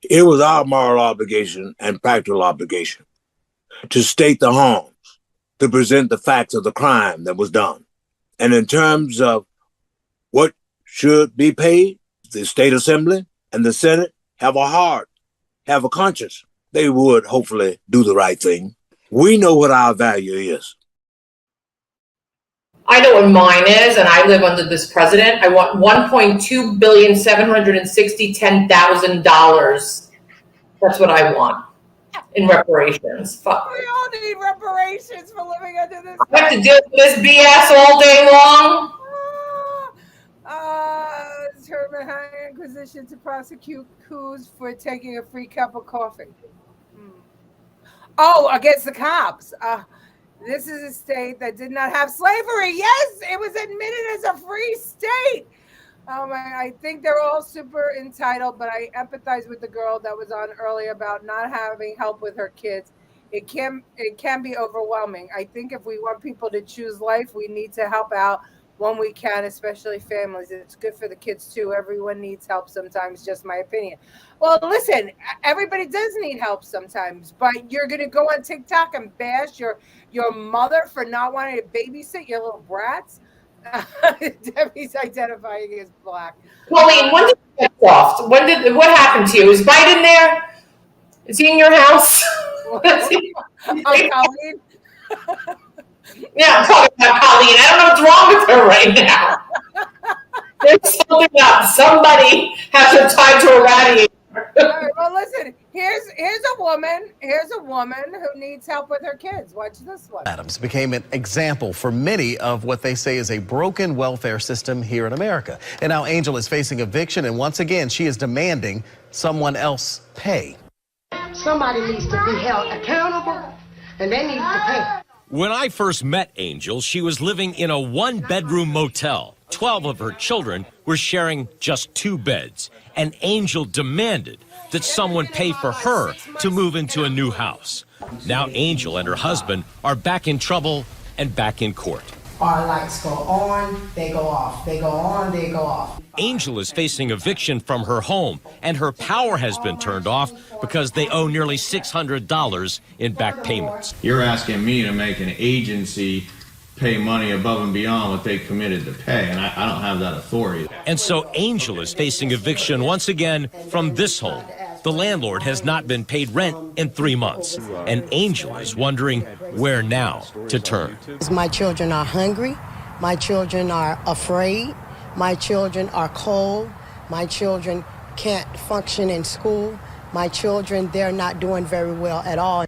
It was our moral obligation and practical obligation to state the harms, to present the facts of the crime that was done. And in terms of what should be paid, the state assembly and the Senate have a heart, have a conscience. They would hopefully do the right thing. We know what our value is. I know what mine is, and I live under this president. I want $1,276,010,000. That's what I want in reparations. Fuck. We all need reparations for living under this. I have to deal with this BS all day long. Determine higher inquisition to prosecute coups for taking a free cup of coffee. Oh, against the cops. This is a state that did not have slavery. Yes, it was admitted as a free state. I think they're all super entitled, but I empathize with the girl that was on earlier about not having help with her kids. It can be overwhelming. I think if we want people to choose life, we need to help out when we can, especially families. It's good for the kids too. Everyone needs help sometimes, just my opinion. Well, listen, everybody does need help sometimes, but you're going to go on TikTok and bash your mother for not wanting to babysit your little brats? Debbie's identifying as black. Pauline, when did you get soft? What happened to you? Is Biden there? Is he in your house? Colleen? Yeah, I'm talking about Colleen. I don't know what's wrong with her right now. There's something up. Somebody has her tied to a radiator. All right, well, listen, Here's a woman who needs help with her kids. Watch this one. Adams became an example for many of what they say is a broken welfare system here in America. And now Angel is facing eviction, and once again, she is demanding someone else pay. Somebody needs to be held accountable, and they need to pay. When I first met Angel, she was living in a one-bedroom motel. 12 of her children were sharing just 2 beds, and Angel demanded that someone pay for her to move into a new house. Now Angel and her husband are back in trouble and back in court. Our lights go on, they go off. They go on, they go off. Angel is facing eviction from her home, and her power has been turned off because they owe nearly $600 in back payments. You're asking me to make an agency pay money above and beyond what they committed to pay, and I don't have that authority. And so Angel is facing eviction once again from this home. The landlord has not been paid rent in 3 months, and Angel is wondering where now to turn. My children are hungry. My children are afraid. My children are cold. My children can't function in school. My children, they're not doing very well at all.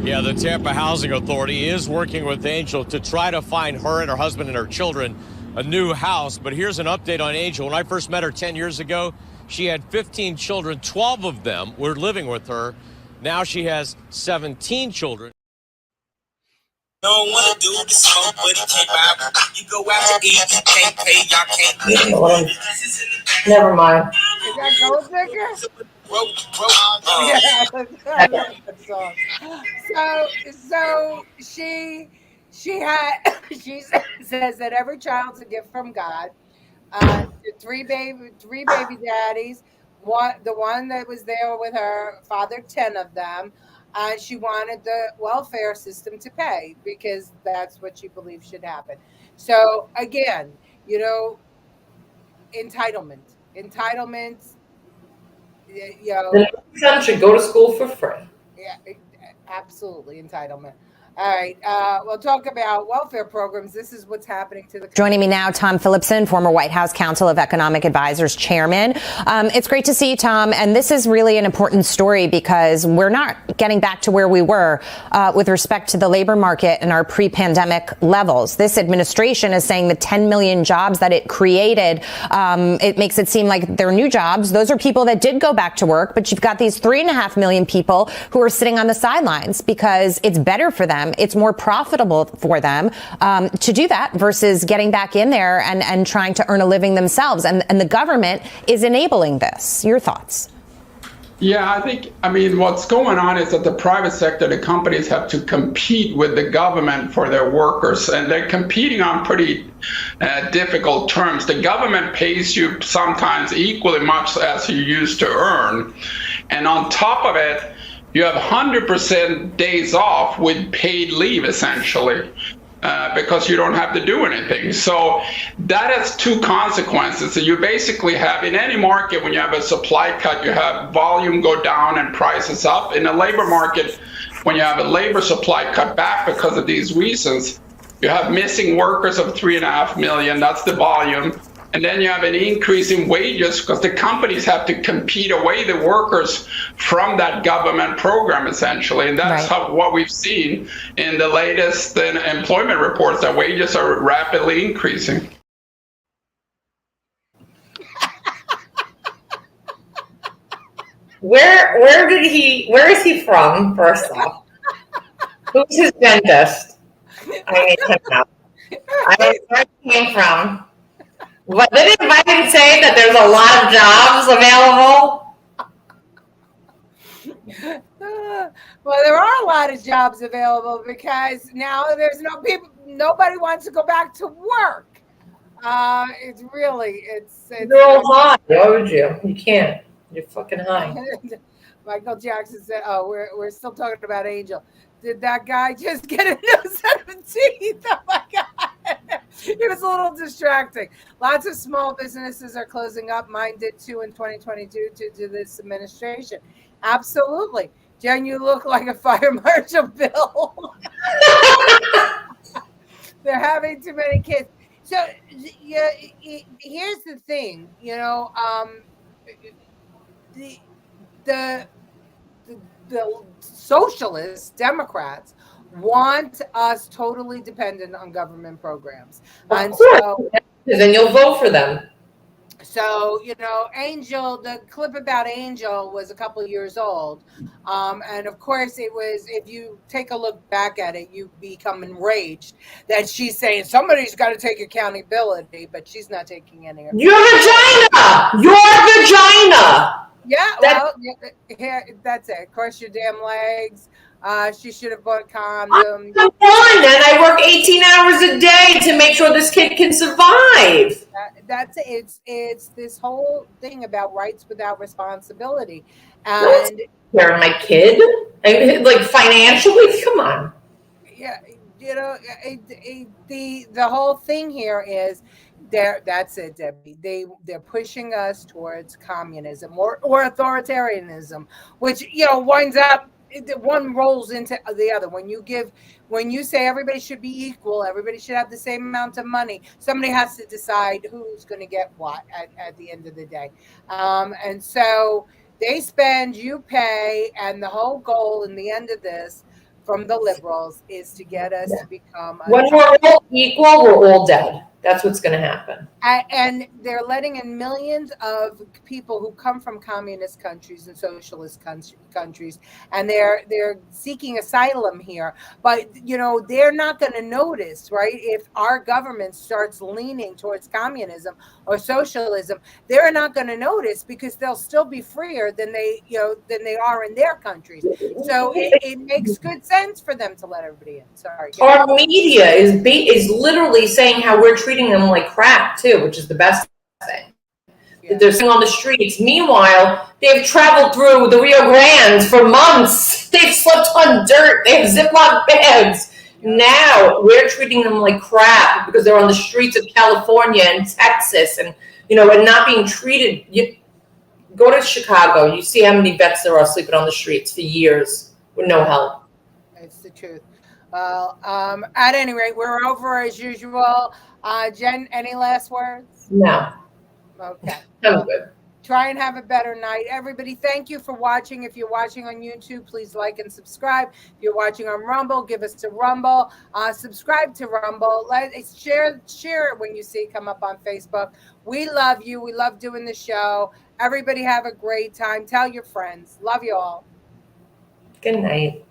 Yeah, the Tampa Housing Authority is working with Angel to try to find her and her husband and her children a new house. But here's an update on Angel. When I first met her 10 years ago, she had 15 children. 12 of them were living with her. Now she has 17 children. Don't want to do the smoke, but it can't buy. You go out to eat, you can't pay, y'all can't pay. Never mind. Is that Gold Digger? So she says that every child's a gift from God. Three baby daddies. The one that was there with her father, 10 of them. She wanted the welfare system to pay because that's what she believes should happen. So again, entitlements. The son should go to school for free. Yeah, absolutely entitlement. All right, we'll talk about welfare programs. This is what's happening to the. Joining me now, Tom Phillipson, former White House Council of Economic Advisors chairman. It's great to see you, Tom. And this is really an important story because we're not getting back to where we were with respect to the labor market and our pre-pandemic levels. This administration is saying the 10 million jobs that it created, it makes it seem like they're new jobs. Those are people that did go back to work, but you've got these 3.5 million people who are sitting on the sidelines because it's better for them. It's more profitable for them to do that versus getting back in there and trying to earn a living themselves. And the government is enabling this. Your thoughts? Yeah, I mean, what's going on is that the private sector, the companies have to compete with the government for their workers, and they're competing on pretty difficult terms. The government pays you sometimes equally much as you used to earn. And on top of it, you have 100% days off with paid leave, essentially, because you don't have to do anything. So that has 2 consequences. So you basically have, in any market, when you have a supply cut, you have volume go down and prices up. In a labor market, when you have a labor supply cut back because of these reasons, you have missing workers of 3.5 million. That's the volume. And then you have an increase in wages because the companies have to compete away the workers from that government program, essentially. And that's what we've seen in the latest employment reports, that wages are rapidly increasing. Where is he from, first off? Who's his dentist? I need to know. I know where he came from. But didn't Biden say that there's a lot of jobs available? Well, there are a lot of jobs available because now there's nobody wants to go back to work. It's You're all high. Why would you? You can't. You're fucking high. Michael Jackson said, "Oh, we're still talking about Angel. Did that guy just get a new set of teeth? Oh my God." It was a little distracting. Lots of small businesses are closing up. Mine did too in 2022 due to this administration. Absolutely. Jen, you look like a fire marshal, Bill. They're having too many kids. So yeah, here's the thing, the the socialists, Democrats, want us totally dependent on government programs. Of course, then you'll vote for them. So, Angel, the clip about Angel was a couple of years old. And of course, it was, if you take a look back at it, you become enraged that she's saying somebody's got to take accountability, but she's not taking any. Your vagina! Your vagina! Yeah, well, that's it. Cross your damn legs. She should have bought condoms. I'm done, and I work 18 hours a day to make sure this kid can survive. That's it. It's this whole thing about rights without responsibility, and Care of my kid, like financially. Come on. Yeah, the whole thing here is that's it, Debbie. They're pushing us towards communism or authoritarianism, which winds up, one rolls into the other. When you say everybody should be equal, everybody should have the same amount of money, somebody has to decide who's going to get what at the end of the day. And so they spend, you pay, and the whole goal in the end of this from the liberals is to get us to become when we're all equal, we're all dead. That's what's going to happen. And they're letting in millions of people who come from communist countries and socialist countries, and they're seeking asylum here. But they're not going to notice, right? If our government starts leaning towards communism or socialism, they're not going to notice because they'll still be freer than they are in their countries. So it makes good sense for them to let everybody in. Sorry. Our media is literally saying how we're treating them like crap too, which is the best thing. Yeah. They're sitting on the streets. Meanwhile, they've traveled through the Rio Grande for months. They've slept on dirt. They have Ziploc bags. Yeah. Now we're treating them like crap because they're on the streets of California and Texas, and and not being treated. You go to Chicago, you see how many vets there are sleeping on the streets for years with no help. It's the truth. Well, at any rate, we're over as usual. Jen, any last words? No. Okay. I'm good. Try and have a better night. Everybody, thank you for watching. If you're watching on YouTube, please like and subscribe. If you're watching on Rumble, give us a Rumble. Subscribe to Rumble. Share it when you see it come up on Facebook. We love you. We love doing the show. Everybody have a great time. Tell your friends. Love you all. Good night.